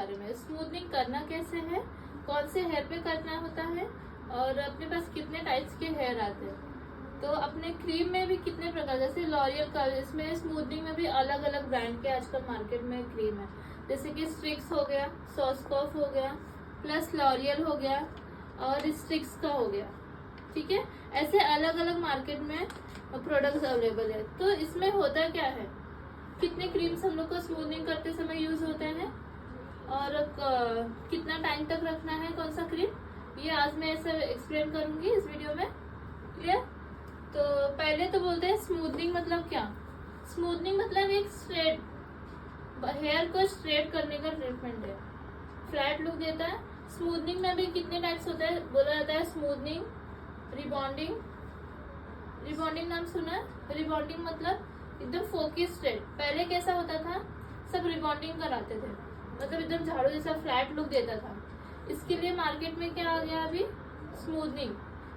बारे में, स्मूथनिंग करना कैसे है, कौन से हेयर पे करना होता है और अपने पास कितने टाइप्स के हेयर आते हैं। तो अपने क्रीम में भी कितने प्रकार, जैसे लॉरियल का, इसमें स्मूथनिंग में भी अलग अलग ब्रांड के आजकल मार्केट में क्रीम है, जैसे कि स्ट्रिक्स हो गया, सॉस्कॉफ हो गया, प्लस लॉरियल हो गया और स्ट्रिक्स का हो गया। ठीक है, ऐसे अलग अलग मार्केट में प्रोडक्ट्स अवेलेबल है। तो इसमें होता क्या है, कितने क्रीम्स हम लोग को स्मूथनिंग करते समय यूज होते हैं और कितना टाइम तक रखना है कौन सा क्रीम, ये आज मैं ऐसे एक्सप्लेन करूंगी इस वीडियो में। क्लियर? तो पहले तो बोलते हैं स्मूथनिंग मतलब क्या। स्मूथनिंग मतलब एक स्ट्रेट, हेयर को स्ट्रेट करने का ट्रीटमेंट है, फ्लैट लुक देता है। स्मूथनिंग में भी कितने टाइप्स होता है, बोला जाता है स्मूथनिंग, रिबॉन्डिंग। रिबॉन्डिंग नाम सुना है? रिबॉन्डिंग मतलब एकदम फोकस स्ट्रेट। पहले कैसा होता था, सब रिबॉन्डिंग कराते थे, मतलब एकदम झाड़ू जैसा फ्लैट लुक देता था। इसके लिए मार्केट में क्या आ गया अभी, स्मूथनिंग।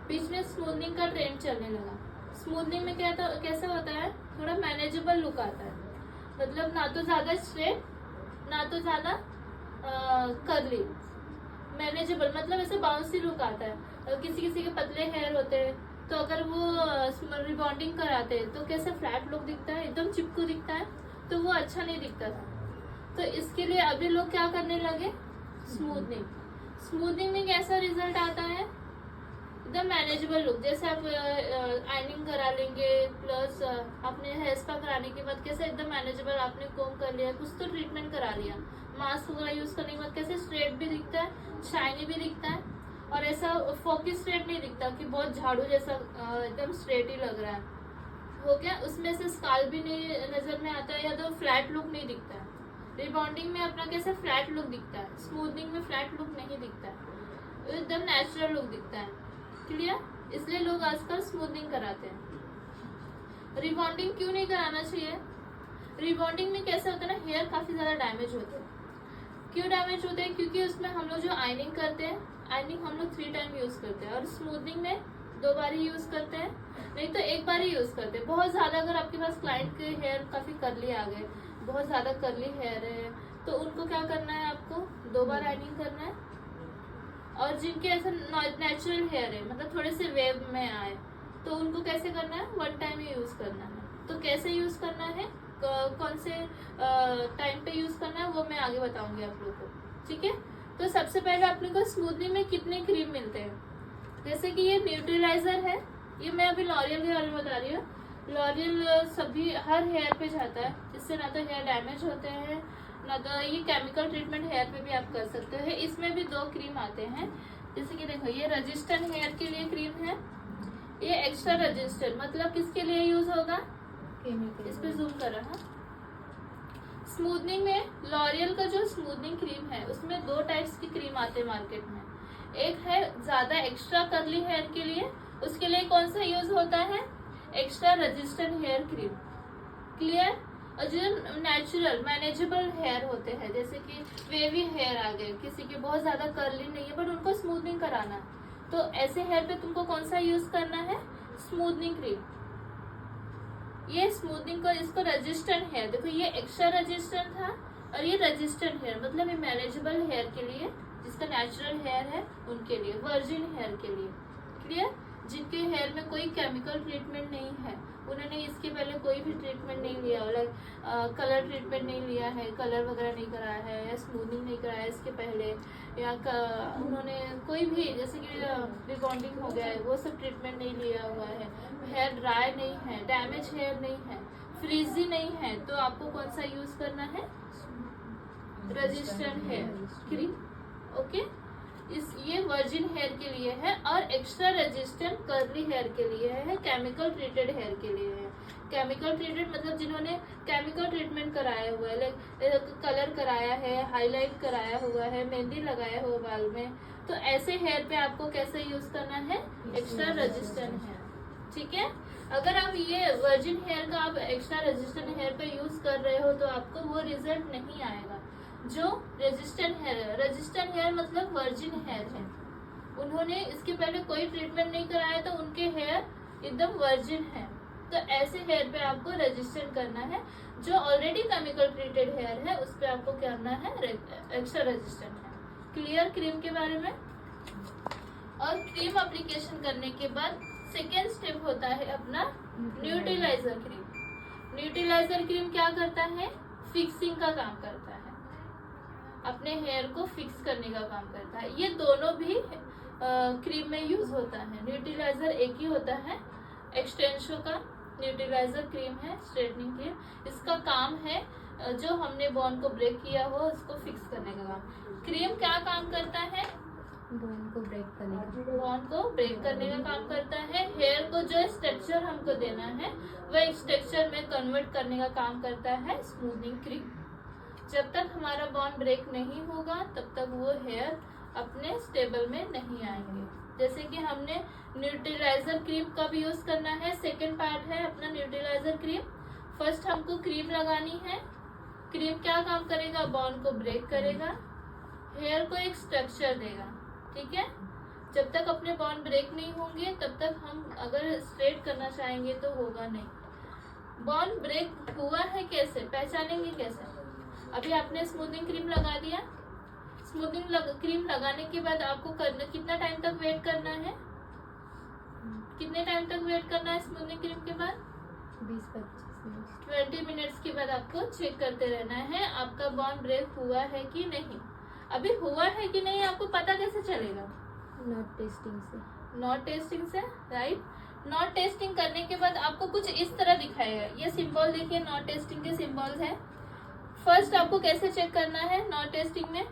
बीच में स्मूथनिंग का ट्रेंड चलने लगा। स्मूथनिंग में क्या था, कैसा होता है, थोड़ा मैनेजेबल लुक आता है, मतलब ना तो ज्यादा स्ट्रेट ना तो ज्यादा कर्ली, मैनेजेबल, मतलब ऐसे बाउंसी लुक आता है। किसी किसी के पतले हेयर होते हैं, तो अगर वो रिबॉन्डिंग कराते हैं तो कैसे फ्लैट लुक दिखता है, एकदम चिपकू दिखता है, तो वो अच्छा नहीं दिखता था। तो इसके लिए अभी लोग क्या करने लगे, स्मूथनिंग। स्मूथनिंग में कैसा रिजल्ट आता है, एकदम मैनेजेबल लुक, जैसे आप आयनिंग करा लेंगे, प्लस आपने हेयर स्पा कराने के बाद कैसे एकदम मैनेजेबल, आपने कोम कर लिया, कुछ तो ट्रीटमेंट करा लिया, मास्क वगैरह यूज करने के बाद कैसे स्ट्रेट भी दिखता है, शाइनी भी दिखता है, और ऐसा फोकस स्ट्रेट नहीं दिखता कि बहुत झाड़ू जैसा एकदम स्ट्रेट ही लग रहा है, हो गया। उसमें से स्काल्प भी नहीं नजर में आता है, या तो फ्लैट लुक नहीं दिखता है। रिबॉन्डिंग में अपना कैसे फ्लैट लुक दिखता है, स्मूथनिंग में फ्लैट लुक नहीं दिखता है, एकदम नेचुरल लुक दिखता है। क्लियर? इसलिए लोग आजकल स्मूथनिंग कराते हैं। रिबॉन्डिंग क्यों नहीं कराना चाहिए, रिबॉन्डिंग में कैसे होता है ना, हेयर काफी ज्यादा डैमेज होते हैं। क्यों डैमेज होते हैं, क्योंकि उसमें हम लोग जो आयनिंग करते हैं, आयनिंग हम लोग 3 टाइम यूज करते हैं, और स्मूथनिंग में 2 बार ही यूज करते हैं, नहीं तो 1 बार ही यूज करते हैं। बहुत ज्यादा अगर आपके पास क्लाइंट के हेयर काफी कर्ली आ गए, बहुत ज्यादा कर्ली हेयर है, तो उनको क्या करना है, आपको 2 बार आयनिंग करना है। और जिनके ऐसा नेचुरल हेयर है, मतलब थोड़े से वेव में आए, तो उनको कैसे करना है, 1 टाइम ही यूज करना है। तो कैसे यूज करना है, कौन से टाइम पे यूज करना है, वो मैं आगे बताऊंगी आप लोगों को। ठीक है, तो सबसे पहले अपने को स्मूथनिंग में कितने क्रीम मिलते हैं, जैसे कि ये न्यूट्रलाइजर है, ये मैं अभी लॉरियल के बारे में बता रही हूँ। लॉरियल सभी हर हेयर पे जाता है, इससे ना तो हेयर डैमेज होते हैं, ना तो ये केमिकल ट्रीटमेंट हेयर पे भी आप कर सकते हो। इसमें भी 2 क्रीम आते हैं, जैसे कि देखो ये रेजिस्टेंट हेयर के लिए क्रीम है, ये एक्स्ट्रा रेजिस्टेंट मतलब किसके लिए यूज होगा, इस पे जूम करो। हाँ, स्मूथनिंग में लॉरियल का जो स्मूथनिंग क्रीम है, उसमें 2 टाइप्स की क्रीम आते हैं मार्केट में। एक है ज्यादा एक्स्ट्रा कर्ली हेयर के लिए, उसके लिए कौन सा यूज होता है, extra resistant hair cream. Clear? और जो नेचुरल मैनेजेबल हेयर होते हैं, जैसे कि वेवी हेयर आ गए, किसी के बहुत ज्यादा कर्ली नहीं है बट उनको स्मूथनिंग कराना, तो ऐसे हेयर पे तुमको कौन सा यूज करना है, स्मूथनिंग क्रीम। ये स्मूथनिंग को, इसको रेजिस्टेंट हेयर, देखो ये एक्स्ट्रा रेजिस्टेंट था और ये रेजिस्टेंट हेयर, मतलब ये मैनेजेबल हेयर के लिए, जिसका नेचुरल हेयर है उनके लिए, वर्जिन हेयर के लिए। क्लियर? जिनके हेयर में कोई केमिकल ट्रीटमेंट नहीं है, उन्होंने इसके पहले कोई भी ट्रीटमेंट नहीं लिया, लाइक कलर ट्रीटमेंट नहीं लिया है, कलर वगैरह नहीं कराया है, या स्मूथनिंग नहीं कराया है इसके पहले, या उन्होंने कोई भी, जैसे कि रिबॉन्डिंग हो गया है, वो सब ट्रीटमेंट नहीं लिया हुआ है, हेयर ड्राई नहीं है, डैमेज हेयर नहीं है, फ्रीजी नहीं है, तो आपको कौन सा यूज करना है, रेजिस्टेंट हेयर क्रीम। ओके, ये वर्जिन हेयर के लिए है, और एक्स्ट्रा रेजिस्टेंट कर्ली हेयर के लिए है, केमिकल ट्रीटेड हेयर के लिए है। केमिकल ट्रीटेड मतलब जिन्होंने केमिकल ट्रीटमेंट कराया हुआ है, लाइक कलर कराया है, हाईलाइट कराया हुआ है, मेहंदी लगाया हुआ बाल में, तो ऐसे हेयर पे आपको कैसे यूज करना है, एक्स्ट्रा रेजिस्टेंट हेयर। ठीक है, अगर आप ये वर्जिन हेयर का आप एक्स्ट्रा रेजिस्टेंट हेयर पे यूज कर रहे हो, तो आपको वो रिजल्ट नहीं आएगा जो रेजिस्टेंट हेयर है। रेजिस्टेंट हेयर मतलब वर्जिन हेयर है, उन्होंने इसके पहले कोई ट्रीटमेंट नहीं कराया, तो उनके हेयर एकदम वर्जिन है, तो तो ऐसे हेयर पे आपको रेजिस्टेंट करना है। जो ऑलरेडी केमिकल ट्रीटेड हेयर है उस पे आपको क्या करना है, एक्स्ट्रा रेजिस्टेंट है। क्लियर क्रीम के बारे में। और क्रीम एप्लीकेशन करने के बाद सेकेंड स्टेप होता है अपना न्यूट्रीलाइजर क्रीम। न्यूट्रीलाइजर क्रीम क्या करता है, फिक्सिंग का काम करता है, अपने हेयर को फिक्स करने का काम करता है। ये दोनों भी क्रीम में यूज होता है। न्यूट्रीलाइजर एक ही होता है, एक्सटेंशो का न्यूट्रीलाइजर क्रीम है, स्ट्रेटनिंग क्रीम। इसका काम है जो हमने बॉन को ब्रेक किया हो उसको फिक्स करने का काम। क्रीम क्या काम करता है, बॉन को ब्रेक करने का, बॉन को ब्रेक करने का काम करता है। हेयर को जो स्ट्रक्चर हमको देना है वह स्ट्रक्चर में कन्वर्ट करने का काम करता है स्मूथनिंग क्रीम। जब तक हमारा बॉन ब्रेक नहीं होगा तब तक वो हेयर अपने स्टेबल में नहीं आएंगे। जैसे कि हमने न्यूट्रीलाइजर क्रीम कब यूज करना है, सेकेंड पार्ट है अपना न्यूट्रीलाइजर क्रीम। फर्स्ट हमको क्रीम लगानी है। क्रीम क्या काम करेगा, बॉन को ब्रेक करेगा, हेयर को एक स्ट्रक्चर देगा, ठीक है। जब तक अपने बॉन ब्रेक नहीं होंगे तब तक हम अगर स्ट्रेट करना चाहेंगे तो होगा नहीं। बॉन ब्रेक हुआ है कैसे पहचानेंगे, कैसे, अभी आपने स्मूथनिंग क्रीम लगा दिया। स्मूथनिंग क्रीम लगाने के बाद आपको कितना टाइम तक वेट करना है, कितने टाइम तक वेट करना है स्मूथनिंग क्रीम के बाद, 20-25 मिनट, 20 मिनट्स के बाद आपको चेक करते रहना है आपका बॉन ब्रेक हुआ है कि नहीं। अभी हुआ है कि नहीं आपको पता कैसे चलेगा, नॉट टेस्टिंग से, नॉट टेस्टिंग से, राइट। नॉट टेस्टिंग करने के बाद आपको कुछ इस तरह दिखाएगा। ये सिंबल देखिए, नॉट टेस्टिंग के सिंबल्स है। फर्स्ट आपको कैसे चेक करना है, नॉट टेस्टिंग में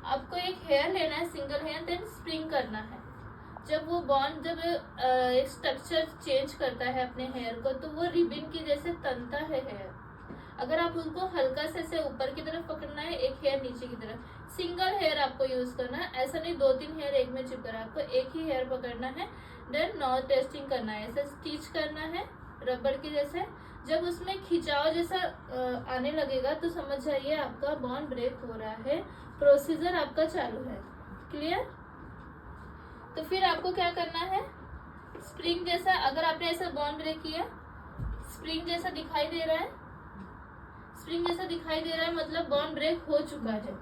आपको एक हेयर लेना है, सिंगल हेयर, देन स्प्रिंग करना है। जब वो बॉन्ड जब एक स्ट्रक्चर चेंज करता है अपने हेयर को तो वो रिबन की जैसे तनता है हेयर। अगर आप उनको हल्का से ऊपर की तरफ पकड़ना है, एक हेयर नीचे की तरफ, सिंगल हेयर आपको यूज करना है। ऐसा नहीं 2-3 हेयर एक में चिपका, आपको एक ही हेयर पकड़ना है, देन नॉट टेस्टिंग करना है। ऐसे स्टिच करना है रबर के जैसे। जब उसमें खिंचाव जैसा आने लगेगा तो समझ जाइए आपका बॉन्ड ब्रेक हो रहा है, प्रोसीजर आपका चालू है। क्लियर। तो फिर आपको क्या करना है, स्प्रिंग जैसा, अगर आपने ऐसा बॉन्ड ब्रेक किया, स्प्रिंग जैसा दिखाई दे रहा है, स्प्रिंग जैसा दिखाई दे रहा है मतलब बॉन्ड ब्रेक हो चुका है।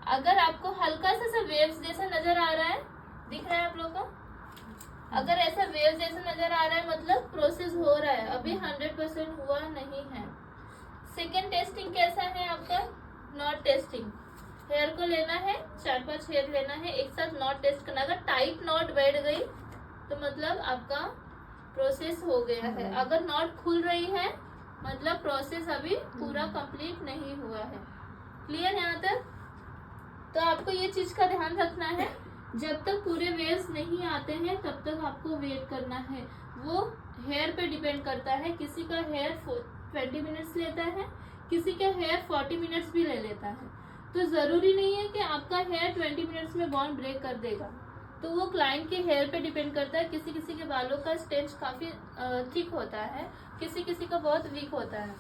अगर आपको हल्का सा वेव्स जैसा नजर आ रहा है, दिख रहा है आप लोगों को, अगर ऐसा वेव जैसा नजर आ रहा है मतलब प्रोसेस हो रहा है, अभी 100% हुआ नहीं है। सेकेंड टेस्टिंग कैसा है आपका, नॉट टेस्टिंग। हेयर को लेना है, 4-5 हेयर लेना है, एक साथ नॉट टेस्ट करना। अगर टाइट नॉट बैठ गई तो मतलब आपका प्रोसेस हो गया है। अगर नॉट खुल रही है मतलब प्रोसेस अभी पूरा कंप्लीट नहीं हुआ है। क्लियर यहाँ तक। तो आपको ये चीज का ध्यान रखना है, जब तक पूरे वेव्स नहीं आते हैं तब तक आपको वेट करना है। वो हेयर पे डिपेंड करता है, किसी का हेयर 20 मिनट्स लेता है, किसी का हेयर 40 मिनट्स भी ले लेता है। तो जरूरी नहीं है कि आपका हेयर 20 मिनट्स में बॉन्ड ब्रेक कर देगा। तो वो क्लाइंट के हेयर पे डिपेंड करता है। किसी किसी के बालों का स्टेज काफी थिक होता है, किसी किसी का बहुत वीक होता है,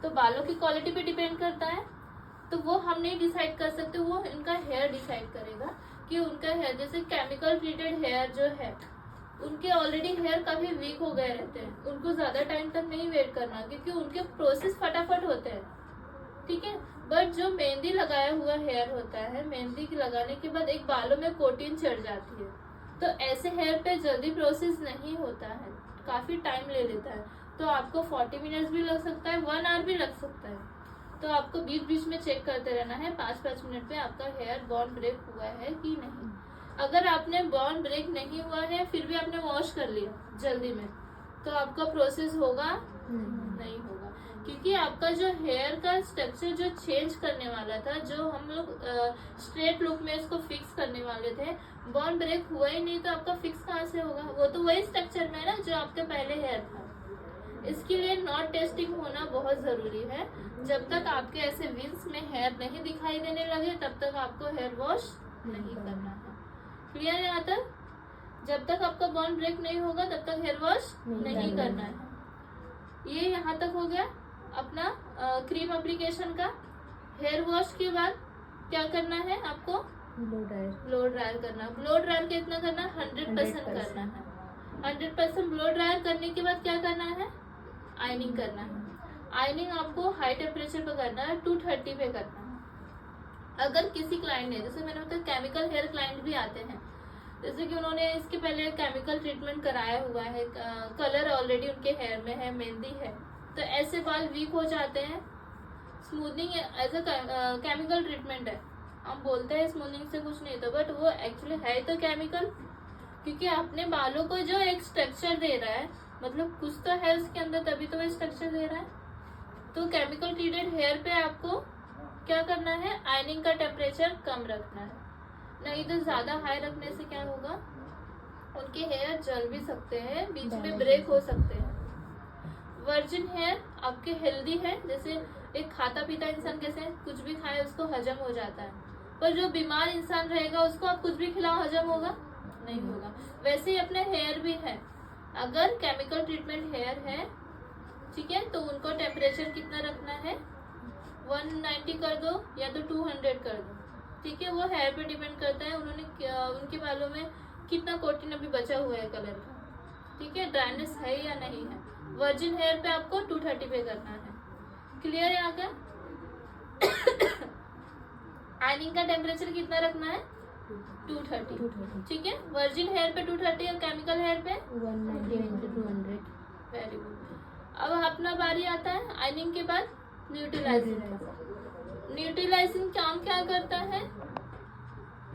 तो बालों की क्वालिटी पे डिपेंड करता है। तो वो हम नहीं डिसाइड कर सकते, वो इनका हेयर डिसाइड करेगा कि उनका हेयर, जैसे केमिकल ट्रीटेड हेयर जो है उनके ऑलरेडी हेयर काफी वीक हो गए रहते हैं, उनको ज्यादा टाइम तक नहीं वेट करना क्योंकि उनके प्रोसेस फटाफट होते हैं, ठीक है। बट जो मेहंदी लगाया हुआ हेयर होता है, मेहंदी लगाने के बाद एक बालों में कोटिन चढ़ जाती है, तो ऐसे हेयर पे जल्दी प्रोसेस नहीं होता है, काफी टाइम ले लेता है। तो आपको 40 मिनट्स भी लग सकता है, 1 आवर भी लग सकता है। तो आपको बीच बीच में चेक करते रहना है 5-5 मिनट पे आपका हेयर बॉन्ड ब्रेक हुआ है कि नहीं। अगर आपने बॉन्ड ब्रेक नहीं हुआ है फिर भी आपने वॉश कर लिया जल्दी में तो आपका प्रोसेस होगा नहीं होगा, क्योंकि आपका जो हेयर का स्ट्रक्चर जो चेंज करने वाला था, जो हम लोग स्ट्रेट लुक में इसको फिक्स करने वाले थे, बॉन्ड ब्रेक हुआ ही नहीं तो आपका फिक्स कहाँ से होगा। वो तो वही स्ट्रक्चर में है ना जो आपके पहले हेयर था। इसके लिए नॉट टेस्टिंग होना बहुत जरूरी है। जब तक आपके ऐसे विंग्स में हेयर नहीं दिखाई देने लगे तब तक आपको हेयर वॉश नहीं करना है। क्लियर है यहाँ तक। जब तक आपका बॉन्ड ब्रेक नहीं होगा तब तक हेयर वॉश नहीं करना है। ये यहाँ तक हो गया अपना क्रीम एप्लीकेशन का। हेयर वॉश के बाद क्या करना है आपको, ब्लो ड्रायर, ब्लो ड्रायर करना। ब्लो ड्रायर कितना करना, 100% करना है। 100% ब्लो ड्रायर करने के बाद क्या करना है, आयनिंग करना है। आयनिंग आपको हाई टेम्परेचर पे करना है, 230 पे करना है। अगर किसी क्लाइंट ने, जैसे मैंने बताया केमिकल हेयर क्लाइंट भी आते हैं, जैसे कि उन्होंने इसके पहले केमिकल ट्रीटमेंट कराया हुआ है, कलर ऑलरेडी उनके हेयर में है, मेहंदी है, तो ऐसे बाल वीक हो जाते हैं। Smoothening as a chemical treatment है, हम बोलते हैं स्मूथनिंग से कुछ नहीं होता, बट वो एक्चुअली है तो केमिकल, क्योंकि अपने बालों को जो एक स्ट्रक्चर दे रहा है, मतलब कुछ तो है उसके अंदर, तभी तो वो स्ट्रक्चर दे रहा है। तो केमिकल ट्रीटेड हेयर पे आपको क्या करना है, आयनिंग का टेम्परेचर कम रखना है, नहीं तो ज्यादा हाई रखने से क्या होगा, उनके हेयर जल भी सकते हैं, बीच में ब्रेक हो सकते हैं। वर्जिन हेयर आपके हेल्दी है, जैसे एक खाता पीता इंसान कैसे कुछ भी खाए उसको हजम हो जाता है, पर जो बीमार इंसान रहेगा उसको आप कुछ भी खिलाओ हजम होगा नहीं होगा। वैसे ही अपने हेयर भी है, अगर केमिकल ट्रीटमेंट हेयर है, ठीक है, तो उनको टेम्परेचर कितना रखना है, 190 कर दो या तो 200 कर दो, ठीक है, वो हेयर पे डिपेंड करता है उन्होंने उनके बालों में कितना कोटिन अभी बचा हुआ है कलर का, ठीक है, ड्राइनेस है या नहीं है। वर्जिन हेयर पे आपको 230 पे करना है। क्लियर है आगे? आयनिंग का टेम्परेचर कितना रखना है, 230, ठीक है। वर्जिन हेयर पे 230 और केमिकल हेयर पे 190 200। Very good. अब अपना बारी आता है आयनिंग के बाद न्यूट्रलाइजिंग। न्यूट्रलाइजिंग काम क्या करता है,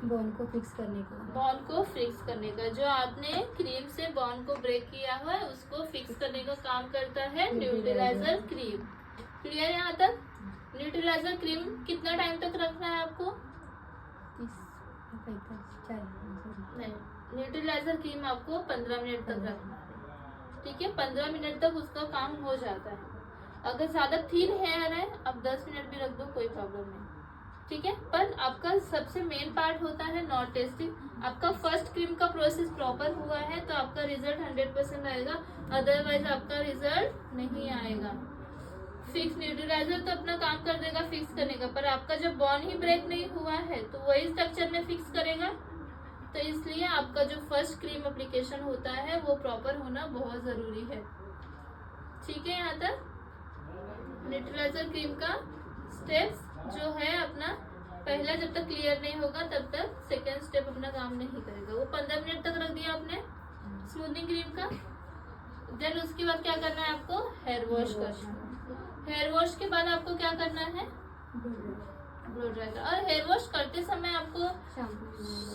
बॉन को फिक्स करने का। बॉन को फिक्स करने का, जो आपने क्रीम से बॉन को ब्रेक किया हुआ है उसको फिक्स करने का काम करता है न्यूट्रलाइजर क्रीम। क्लियर है यहाँ तक? न्यूट्रलाइजर क्रीम कितना टाइम तक रखना है आपको? 30 40 नहीं, न्यूट्रलाइजर क्रीम आपको 15 मिनट तक रखना है, ठीक है, 15 मिनट तक उसका काम हो जाता है। अगर ज्यादा थिन हेयर है आप 10 मिनट भी रख दो, कोई प्रॉब्लम नहीं, ठीक है। पर आपका सबसे मेन पार्ट होता है नॉट टेस्टिंग। आपका फर्स्ट क्रीम का प्रोसेस प्रॉपर हुआ है तो आपका रिजल्ट 100% आएगा, अदरवाइज आपका रिजल्ट नहीं आएगा। फिक्स न्यूट्रलाइजर तो अपना काम कर देगा फिक्स करने का, पर आपका जब बॉन ही ब्रेक नहीं हुआ है तो वही स्ट्रक्चर में फिक्स करेगा, तो इसलिए आपका जो फर्स्ट क्रीम एप्लीकेशन होता है वो प्रॉपर होना बहुत जरूरी है, ठीक है। यहाँ तक न्यूट्रलाइजर क्रीम का स्टेप्स जो है अपना, पहला जब तक क्लियर नहीं होगा तब तक सेकेंड स्टेप अपना काम नहीं करेगा। वो 15 मिनट तक रख दिया आपने स्मूथनिंग क्रीम का, देन उसके बाद क्या करना है आपको, हेयर वॉश करना। हेयर वॉश के बाद आपको क्या करना है, ब्लो ड्राई। और हेयर वॉश करते समय आपको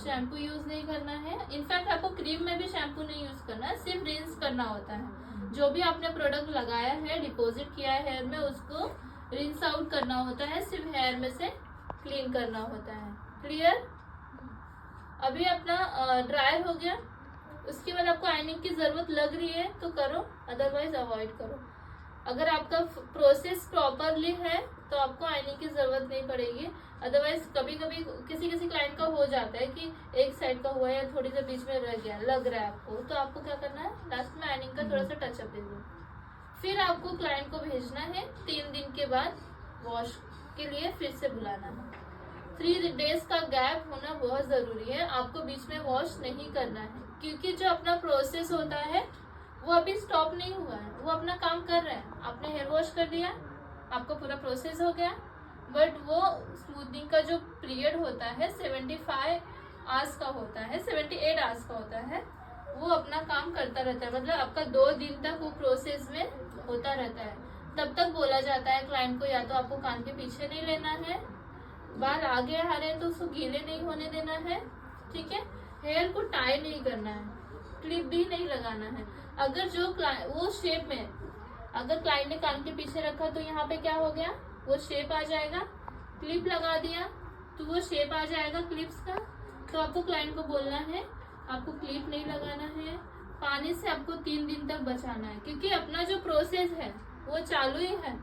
शैम्पू यूज नहीं करना है, इनफैक्ट आपको क्रीम में भी शैम्पू नहीं यूज करना है, सिर्फ रिंस करना होता है। जो भी आपने प्रोडक्ट लगाया है, डिपॉजिट किया है हेयर में, उसको रिंस आउट करना होता है, सिर्फ हेयर में से क्लीन करना होता है। क्लियर? अभी अपना ड्रायर हो गया, उसके बाद आपको आयनिंग की जरूरत लग रही है तो करो, अदरवाइज अवॉइड करो। अगर आपका प्रोसेस प्रॉपरली है तो आपको आयनिंग की जरूरत नहीं पड़ेगी, अदरवाइज कभी कभी किसी क्लाइंट का हो जाता है कि एक साइड का हुआ है या थोड़ी सी बीच में रह गया, लग रहा है आपको, तो आपको क्या करना है, लास्ट में आयनिंग का थोड़ा सा टचअप दे दो। फिर आपको क्लाइंट को भेजना है, 3 दिन के बाद वॉश के लिए फिर से बुलाना है। 3 डेज का गैप होना बहुत जरूरी है, आपको बीच में वॉश नहीं करना है, क्योंकि जो अपना प्रोसेस होता है वो अभी स्टॉप नहीं हुआ है, वो अपना काम कर रहा है। आपने हेयर वॉश कर दिया, आपका पूरा प्रोसेस हो गया, बट वो स्मूथनिंग का जो पीरियड होता है 75 आवर्स का होता है, 78 आवर्स का होता है, वो अपना काम करता रहता है। मतलब आपका 2 दिन तक वो प्रोसेस में होता रहता है। तब तक बोला जाता है क्लाइंट को, या तो आपको कान के पीछे नहीं लेना है, बाल आगे आ रहे हैं तो उसको गीले नहीं होने देना है, ठीक है, हेयर को टाई नहीं करना है, क्लिप भी नहीं लगाना है। अगर जो वो शेप में, अगर क्लाइंट ने कान के पीछे रखा तो यहाँ पे क्या हो गया, वो शेप आ जाएगा, क्लिप लगा दिया तो वो शेप आ जाएगा क्लिप्स का, तो आपको क्लाइंट को बोलना है आपको क्लिप नहीं लगाना है, पानी से आपको 3 दिन तक बचाना है, क्योंकि अपना जो प्रोसेस है वो चालू ही है।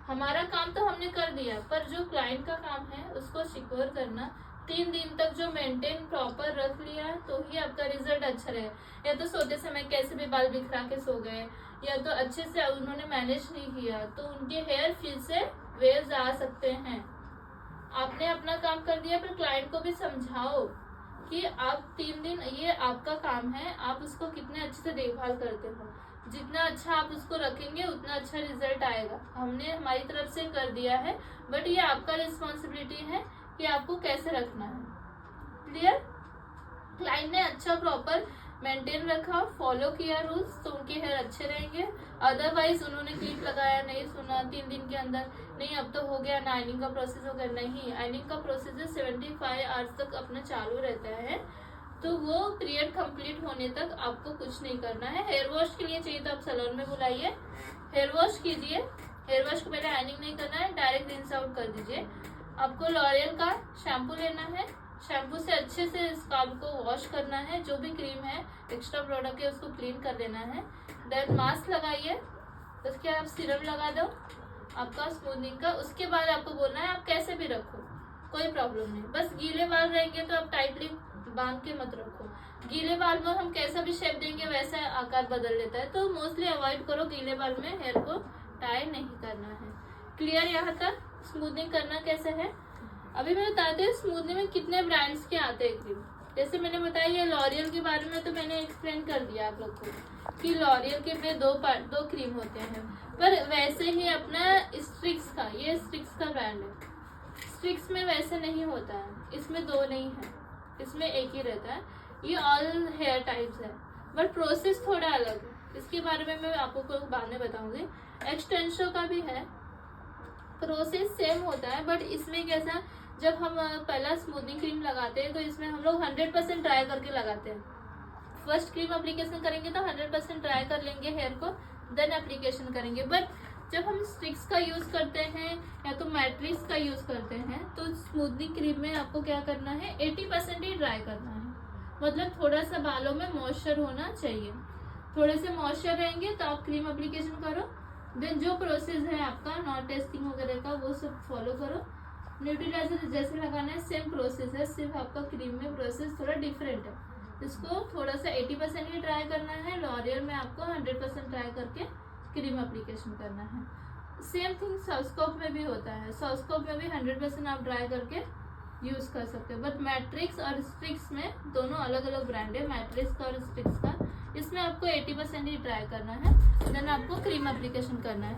हमारा काम तो हमने कर दिया, पर जो क्लाइंट का काम है उसको सिक्योर करना, 3 दिन तक जो मेंटेन प्रॉपर रख लिया तो ही आपका रिजल्ट अच्छा रहे। या तो सोते समय कैसे भी बाल बिखरा के सो गए, या तो अच्छे से उन्होंने मैनेज नहीं किया, तो उनके हेयर फिर से वेव्स आ सकते हैं। आपने अपना काम कर दिया, पर क्लाइंट को भी समझाओ कि आप 3 दिन, ये आपका काम है, आप उसको कितने अच्छे से देखभाल करते हो। जितना अच्छा आप उसको रखेंगे उतना अच्छा रिजल्ट आएगा। हमने हमारी तरफ से कर दिया है, बट ये आपका रिस्पॉन्सिबिलिटी है कि आपको कैसे रखना है। क्लियर? क्लाइंट ने अच्छा प्रॉपर मेंटेन रखा, फॉलो किया रूल्स, तो उनके हेयर अच्छे रहेंगे। अदरवाइज उन्होंने क्लिप लगाया, नहीं सुना, 3 दिन के अंदर नहीं अब तो हो गया ना, आइनिंग का प्रोसेस हो गया, नहीं, आइनिंग का प्रोसेस 75 आवर्स तक अपना चालू रहता है। तो वो पीरियड कंप्लीट होने तक आपको कुछ नहीं करना है। हेयर वॉश के लिए चाहिए तो आप सैलून में बुलाइए, हेयर वॉश कीजिए। हेयर वॉश को पहले आइनिंग नहीं करना है, डायरेक्ट रिंस आउट कर दीजिए। आपको लॉरियल का शैम्पू लेना है, शैम्पू से अच्छे से स्काल्प को वॉश करना है, जो भी क्रीम है एक्स्ट्रा प्रोडक्ट है उसको क्लीन कर देना है। देन मास्क लगाइए, उसके बाद आप सीरम लगा दो आपका स्मूथनिंग का। उसके बाद आपको बोलना है आप कैसे भी रखो, कोई प्रॉब्लम नहीं, बस गीले बाल रहेंगे तो आप टाइटली बांध के मत रखो। गीले बाल में हम कैसा भी शेप देंगे वैसा आकार बदल लेता है, तो मोस्टली अवॉइड करो गीले बाल में हेयर को टाई नहीं करना है। क्लियर? यहाँ तक स्मूथनिंग करना कैसे है। अभी मैं बताती हूँ स्मूथनिंग में कितने ब्रांड्स के आते हैं क्रीम। जैसे मैंने बताया ये लॉरियल के बारे में तो मैंने एक्सप्लेन कर दिया आप लोग को कि लॉरियल के में दो क्रीम होते हैं, पर वैसे ही अपना स्ट्रिक्स का, ये स्ट्रिक्स का ब्रांड है, स्ट्रिक्स में वैसे नहीं होता है, इसमें 2 नहीं है, इसमें एक ही रहता है। ये ऑल हेयर टाइप्स है, बट प्रोसेस थोड़ा अलग है, इसके बारे में मैं आपको बाद में बताऊंगी। एक्सटेंशो का भी है, प्रोसेस सेम होता है, बट इसमें कैसा, जब हम पहला स्मूथनिंग क्रीम लगाते हैं तो इसमें हम लोग 100% ड्राई करके लगाते हैं। फर्स्ट क्रीम एप्लीकेशन करेंगे तो 100% ड्राई कर लेंगे हेयर को, देन एप्लीकेशन करेंगे। बट जब हम स्टिक्स का यूज करते हैं या तो मैट्रिक्स का यूज करते हैं तो स्मूथनिंग क्रीम में आपको क्या करना है, 80% ही ड्राई करना है। मतलब थोड़ा सा बालों में मॉइस्चर होना चाहिए, थोड़े से मॉइस्चर रहेंगे तो आप क्रीम एप्लीकेशन करो। देन जो प्रोसेस है आपका नॉट टेस्टिंग वगैरह का वो सब फॉलो करो। न्यूट्रीलाइजर जैसे लगाना है सेम प्रोसेस है, सिर्फ आपका क्रीम में प्रोसेस थोड़ा डिफरेंट है। इसको थोड़ा सा 80% ही ट्राई करना है, लॉरियल में आपको 100% ट्राई करके क्रीम एप्लीकेशन करना है। सेम थिंग सॉस्कोप में भी होता है, सॉस्कोप में भी 100% आप ड्राई करके यूज कर सकते हो। बट मैट्रिक्स और स्ट्रिक्स में दोनों अलग अलग ब्रांड है, मैट्रिक्स का और स्ट्रिक्स का। इसमें आपको 80% ही ट्राई करना है, देन आपको क्रीम एप्लीकेशन करना है।